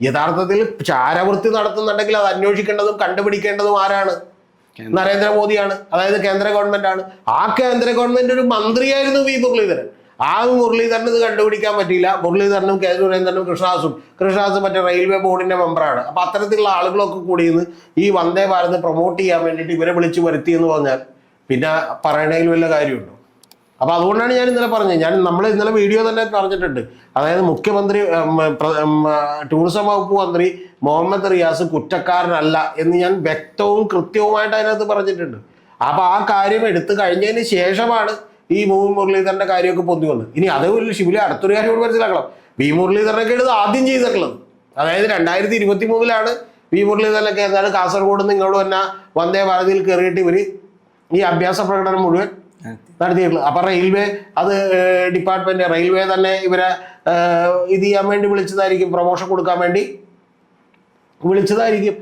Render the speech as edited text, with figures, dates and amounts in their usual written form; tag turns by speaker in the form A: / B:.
A: യഥാർത്ഥത്തിൽ ചാരവൃത്തി നടത്തുന്നുണ്ടെങ്കിൽ അത് അന്വേഷിക്കേണ്ടതും കണ്ടുപിടിക്കേണ്ടതും ആരാണ്? നരേന്ദ്രമോദിയാണ്, അതായത് കേന്ദ്ര ഗവൺമെന്റ് ആണ്. ആ കേന്ദ്ര ഗവൺമെന്റ് ഒരു മന്ത്രിയായിരുന്നു വി മുരളീധരൻ. ആ മുരളീധരന് ഇത് കണ്ടുപിടിക്കാൻ പറ്റിയില്ല. മുരളീധരനും കെ സുരേന്ദ്രനും കൃഷ്ണദാസും മറ്റേ റെയിൽവേ ബോർഡിന്റെ മെമ്പറാണ്. അപ്പൊ അത്തരത്തിലുള്ള ആളുകളൊക്കെ കൂടിയെന്ന് ഈ വന്ദേ ഭാരത് പ്രൊമോട്ട് ചെയ്യാൻ വേണ്ടിയിട്ട് ഇവരെ വിളിച്ചു വരുത്തി എന്ന് പറഞ്ഞാൽ പിന്നെ പറയണതിൽ വല്ല കാര്യമുണ്ടോ? അപ്പൊ അതുകൊണ്ടാണ് ഞാൻ ഇന്നലെ പറഞ്ഞത്. നമ്മൾ ഇന്നലെ വീഡിയോ തന്നെ പറഞ്ഞിട്ടുണ്ട്. അതായത് മുഖ്യമന്ത്രി ടൂറിസം വകുപ്പ് മന്ത്രി മുഹമ്മദ് റിയാസ് കുറ്റക്കാരനല്ല എന്ന് ഞാൻ വ്യക്തവും കൃത്യവുമായിട്ട് അതിനകത്ത് പറഞ്ഞിട്ടുണ്ട്. അപ്പൊ ആ കാര്യം എടുത്തു കഴിഞ്ഞതിന് ശേഷമാണ് ഈ മുരളീധരന്റെ കാര്യമൊക്കെ പൊന്തി വന്നത്. ഇനി അതേപോലെ ശിവലി അടുത്തൊരു കാര്യം കൂടി മനസ്സിലാക്കണം. വി മുരളീധരനൊക്കെ എടുത്ത് ആദ്യം ചെയ്തിട്ടുള്ളത്, അതായത് 2023 വി മുരളീധരനൊക്കെ എന്താണ് കാസർഗോഡ് നിന്ന് ഇങ്ങോട്ട് തന്നെ വന്ദേ ഭാരതിൽ കയറിയിട്ട് ഇവര് ഈ അഭ്യാസ പ്രകടനം മുഴുവൻ നടത്തിയിട്ടുള്ളത്. അപ്പൊ റെയിൽവേ അത് ഡിപ്പാർട്ട്മെന്റ് റെയിൽവേ തന്നെ ഇവരെ ഇത് ചെയ്യാൻ വേണ്ടി വിളിച്ചതായിരിക്കും, പ്രൊമോഷൻ കൊടുക്കാൻ വേണ്ടി വിളിച്ചതായിരിക്കും.